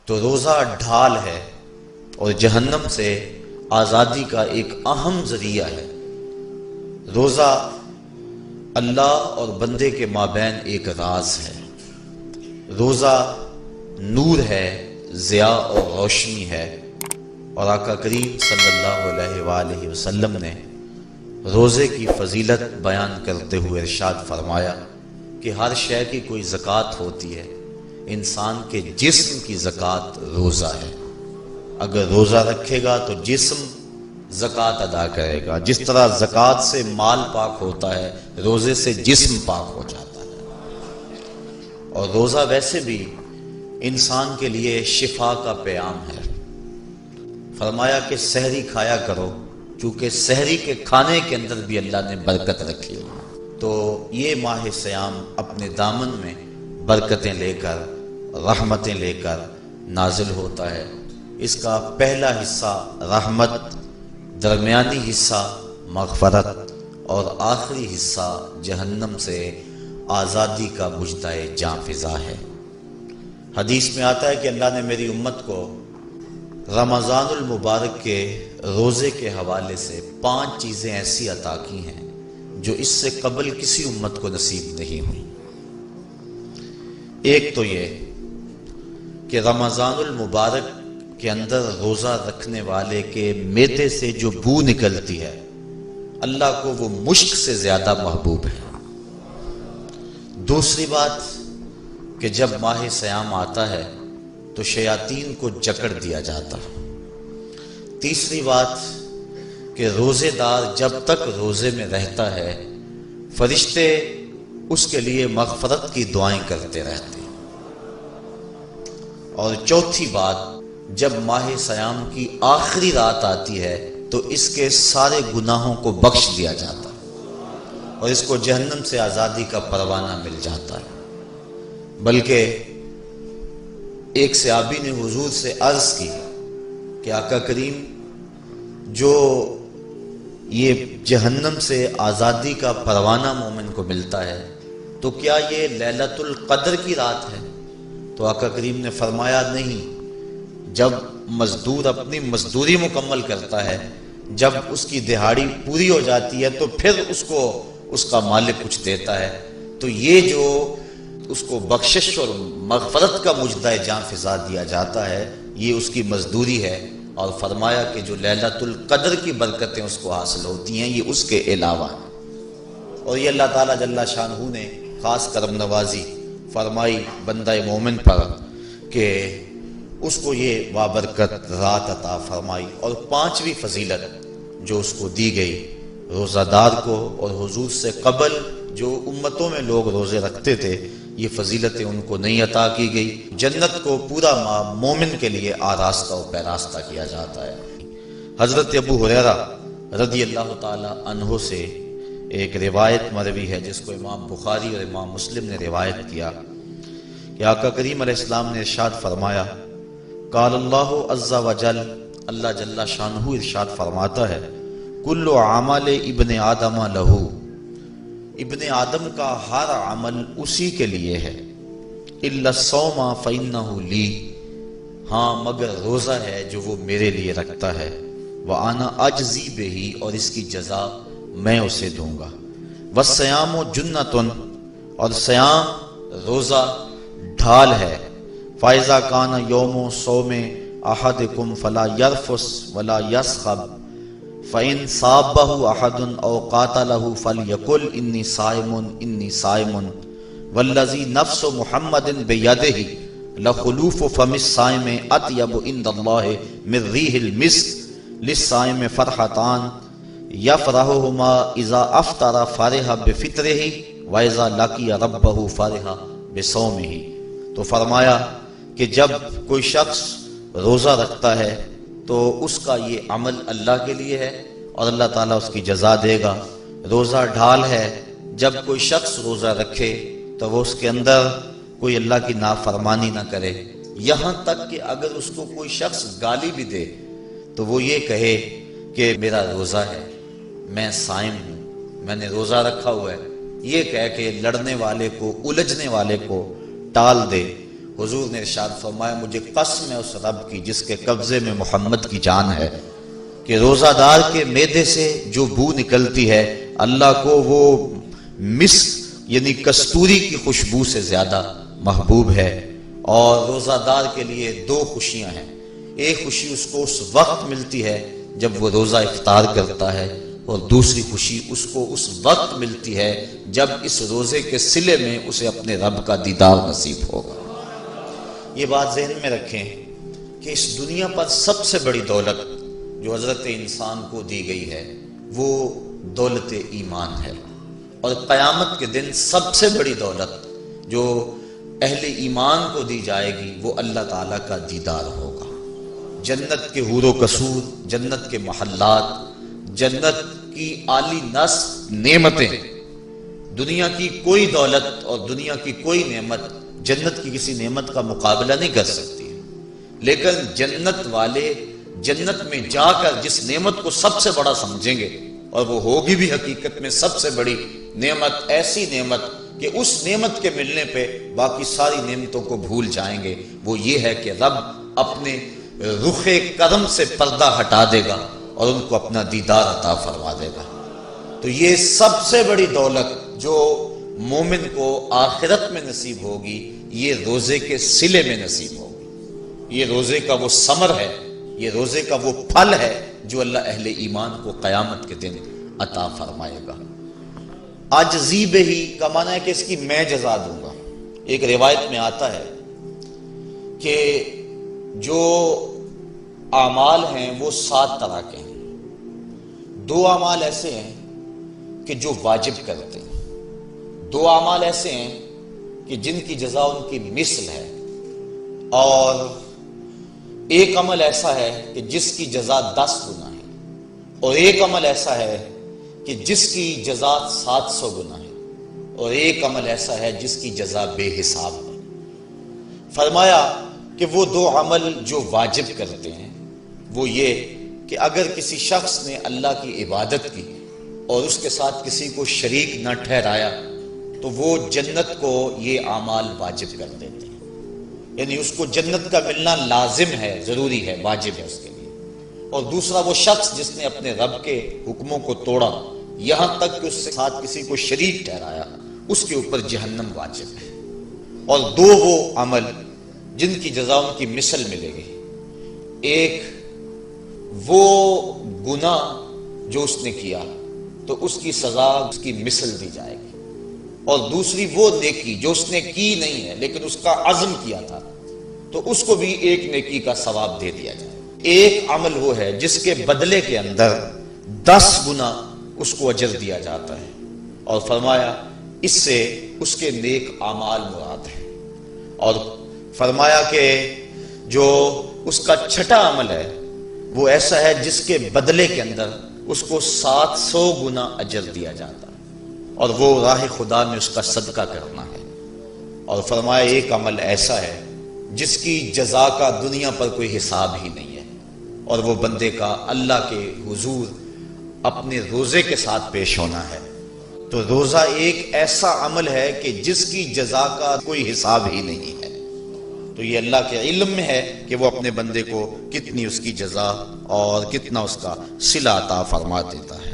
تو روزہ ڈھال ہے اور جہنم سے آزادی کا ایک اہم ذریعہ ہے۔ روزہ اللہ اور بندے کے مابین ایک راز ہے۔ روزہ نور ہے، ضیاء اور روشنی ہے، اور آقا کریم صلی اللہ علیہ وآلہ وسلم نے روزے کی فضیلت بیان کرتے ہوئے ارشاد فرمایا کہ ہر شے کی کوئی زکوٰۃ ہوتی ہے، انسان کے جسم کی زکوٰۃ روزہ ہے۔ اگر روزہ رکھے گا تو جسم زکوٰۃ ادا کرے گا، جس طرح زکوٰۃ سے مال پاک ہوتا ہے، روزے سے جسم پاک ہو جاتا ہے۔ اور روزہ ویسے بھی انسان کے لیے شفا کا پیام ہے۔ فرمایا کہ سحری کھایا کرو، چونکہ سحری کے کھانے کے اندر بھی اللہ نے برکت رکھی ہے۔ تو یہ ماہ سیام اپنے دامن میں برکتیں لے کر، رحمتیں لے کر نازل ہوتا ہے۔ اس کا پہلا حصہ رحمت، درمیانی حصہ مغفرت، اور آخری حصہ جہنم سے آزادی کا مژدہ جاں فضا ہے۔ حدیث میں آتا ہے کہ اللہ نے میری امت کو رمضان المبارک کے روزے کے حوالے سے 5 چیزیں ایسی عطا کی ہیں جو اس سے قبل کسی امت کو نصیب نہیں ہوئی۔ ایک تو یہ کہ رمضان المبارک کے اندر روزہ رکھنے والے کے معدے سے جو بو نکلتی ہے، اللہ کو وہ مشک سے زیادہ محبوب ہے۔ دوسری بات کہ جب ماہ سیام آتا ہے تو شیاطین کو جکڑ دیا جاتا۔ تیسری بات کہ روزے دار جب تک روزے میں رہتا ہے، فرشتے اس کے لیے مغفرت کی دعائیں کرتے رہتے۔ اور چوتھی بات، جب ماہ سیام کی آخری رات آتی ہے تو اس کے سارے گناہوں کو بخش دیا جاتا اور اس کو جہنم سے آزادی کا پروانہ مل جاتا ہے۔ بلکہ ایک صحابی نے حضور سے عرض کی کہ آقا کریم، جو یہ جہنم سے آزادی کا پروانہ مومن کو ملتا ہے تو کیا یہ لیلۃ القدر کی رات ہے؟ تو آقا کریم نے فرمایا نہیں، جب مزدور اپنی مزدوری مکمل کرتا ہے، جب اس کی دہاڑی پوری ہو جاتی ہے تو پھر اس کو اس کا مالک کچھ دیتا ہے، تو یہ جو اس کو بخشش اور مغفرت کا مژدہ جاں فضا دیا جاتا ہے، یہ اس کی مزدوری ہے۔ اور فرمایا کہ جو لیلۃ القدر کی برکتیں اس کو حاصل ہوتی ہیں، یہ اس کے علاوہ ہیں۔ اور یہ اللہ تعالیٰ جل شانہ نے خاص کرم نوازی فرمائی بندہ مومن پر کہ اس کو یہ بابرکت رات عطا فرمائی۔ اور 5ویں فضیلت جو اس کو دی گئی روزہ دار کو، اور حضور سے قبل جو امتوں میں لوگ روزے رکھتے تھے، یہ فضیلتیں ان کو نہیں عطا کی گئی۔ جنت کو پورا ماہ مومن کے لیے آراستہ و پیراستہ کیا جاتا ہے۔ حضرت ابو ہریرہ رضی اللہ تعالی عنہ سے ایک روایت مروی ہے جس کو امام بخاری اور امام مسلم نے روایت کیا کہ آقا کریم علیہ السلام نے ارشاد فرمایا، قال اللہ عز وجل، اللہ جل شانہ ارشاد فرماتا ہے، کل عمل ابن آدم لہو، ابن آدم کا ہر عمل اسی کے لیے ہے، الا الصوم فإنہ لی، ہاں مگر روزہ ہے جو وہ میرے لیے رکھتا ہے، وأنا اجزی بہ، اور اس کی جزا میں اسے دوں گا، والصیام جنۃ، اور سیام روزہ ڈھال ہے، فإذا کان یوم صوم احدکم فلا یرفث ولا یصخب، فإن صابہ احد او قاتلہ فلیقل انی صائم انی صائم، والذی نفس محمد بیدہ لخلوف فم الصائم اطیب عند اللہ من ریح المسک، للصائم فرحتان یفرحہما اذا افطر فرح بفطرہ واذا لقی ربہ فرح بصومہ۔ تو فرمایا کہ جب کوئی شخص روزہ رکھتا ہے تو اس کا یہ عمل اللہ کے لیے ہے اور اللہ تعالیٰ اس کی جزا دے گا۔ روزہ ڈھال ہے، جب کوئی شخص روزہ رکھے تو وہ اس کے اندر کوئی اللہ کی نافرمانی نہ کرے، یہاں تک کہ اگر اس کو کوئی شخص گالی بھی دے تو وہ یہ کہے کہ میرا روزہ ہے، میں صائم ہوں، میں نے روزہ رکھا ہوا ہے، یہ کہہ کے لڑنے والے کو، الجھنے والے کو ٹال دے۔ حضور نے ارشاد فرمایا مجھے قسم ہے اس رب کی جس کے قبضے میں محمد کی جان ہے کہ روزہ دار کے معدے سے جو بو نکلتی ہے اللہ کو وہ مسک یعنی کستوری کی خوشبو سے زیادہ محبوب ہے۔ اور روزہ دار کے لیے دو خوشیاں ہیں، ایک خوشی اس کو اس وقت ملتی ہے جب وہ روزہ افطار کرتا ہے، اور دوسری خوشی اس کو اس وقت ملتی ہے جب اس روزے کے صلے میں اسے اپنے رب کا دیدار نصیب ہوگا۔ یہ بات ذہن میں رکھیں کہ اس دنیا پر سب سے بڑی دولت جو حضرت انسان کو دی گئی ہے وہ دولت ایمان ہے، اور قیامت کے دن سب سے بڑی دولت جو اہل ایمان کو دی جائے گی وہ اللہ تعالیٰ کا دیدار ہوگا۔ جنت کے حور و قصور، جنت کے محلات، جنت کی اعلی نصب نعمتیں، دنیا کی کوئی دولت اور دنیا کی کوئی نعمت جنت کی کسی نعمت کا مقابلہ نہیں کر سکتی، لیکن جنت والے جنت میں جا کر جس نعمت کو سب سے بڑا سمجھیں گے، اور وہ ہوگی بھی حقیقت میں سب سے بڑی نعمت، ایسی نعمت کہ اس نعمت کے ملنے پہ باقی ساری نعمتوں کو بھول جائیں گے، وہ یہ ہے کہ رب اپنے رخ کرم سے پردہ ہٹا دے گا اور ان کو اپنا دیدار عطا فرما دے گا۔ تو یہ سب سے بڑی دولت جو مومن کو آخرت میں نصیب ہوگی یہ روزے کے صلے میں نصیب ہوگی، یہ روزے کا وہ ثمر ہے، یہ روزے کا وہ پھل ہے جو اللہ اہل ایمان کو قیامت کے دن عطا فرمائے گا۔ عاجزی بہی کا معنی ہے کہ اس کی میں جزا دوں گا۔ ایک روایت میں آتا ہے کہ جو اعمال ہیں وہ 7 طرح کے ہیں، 2 اعمال ایسے ہیں کہ جو واجب کرتے ہیں، 2 اعمال ایسے ہیں کہ جن کی جزا ان کی مثل ہے، اور ایک عمل ایسا ہے کہ جس کی جزا 10 گنا ہے، اور ایک عمل ایسا ہے کہ جس کی جزا 700 گنا ہے، اور ایک عمل ایسا ہے جس کی جزا بے حساب ہے۔ فرمایا کہ وہ 2 عمل جو واجب کرتے ہیں وہ یہ کہ اگر کسی شخص نے اللہ کی عبادت کی اور اس کے ساتھ کسی کو شریک نہ ٹھہرایا تو وہ جنت کو یہ اعمال واجب کر دیتے ہیں، یعنی اس کو جنت کا ملنا لازم ہے، ضروری ہے، واجب ہے اس کے لیے۔ اور دوسرا وہ شخص جس نے اپنے رب کے حکموں کو توڑا یہاں تک کہ اس کے ساتھ کسی کو شریک ٹھہرایا، اس کے اوپر جہنم واجب ہے۔ اور 2 وہ عمل جن کی جزا ان کی مثل ملے گی، ایک وہ گناہ جو اس نے کیا تو اس کی سزا اس کی مثل دی جائے گی، اور دوسری وہ نیکی جو اس نے کی نہیں ہے لیکن اس کا عزم کیا تھا تو اس کو بھی ایک نیکی کا ثواب دے دیا جائے۔ ایک عمل وہ ہے جس کے بدلے کے اندر 10 گنا اس کو اجر دیا جاتا ہے، اور فرمایا اس سے اس کے نیک اعمال مراد ہیں، اور فرمایا کہ جو اس کا چھٹا عمل ہے وہ ایسا ہے جس کے بدلے کے اندر اس کو 700 گنا اجر دیا جاتا ہے، اور وہ راہ خدا میں اس کا صدقہ کرنا ہے۔ اور فرمایا ایک عمل ایسا ہے جس کی جزا کا دنیا پر کوئی حساب ہی نہیں ہے، اور وہ بندے کا اللہ کے حضور اپنے روزے کے ساتھ پیش ہونا ہے۔ تو روزہ ایک ایسا عمل ہے کہ جس کی جزا کا کوئی حساب ہی نہیں ہے، تو یہ اللہ کے علم میں ہے کہ وہ اپنے بندے کو کتنی اس کی جزا اور کتنا اس کا صلہ عطا فرما دیتا ہے۔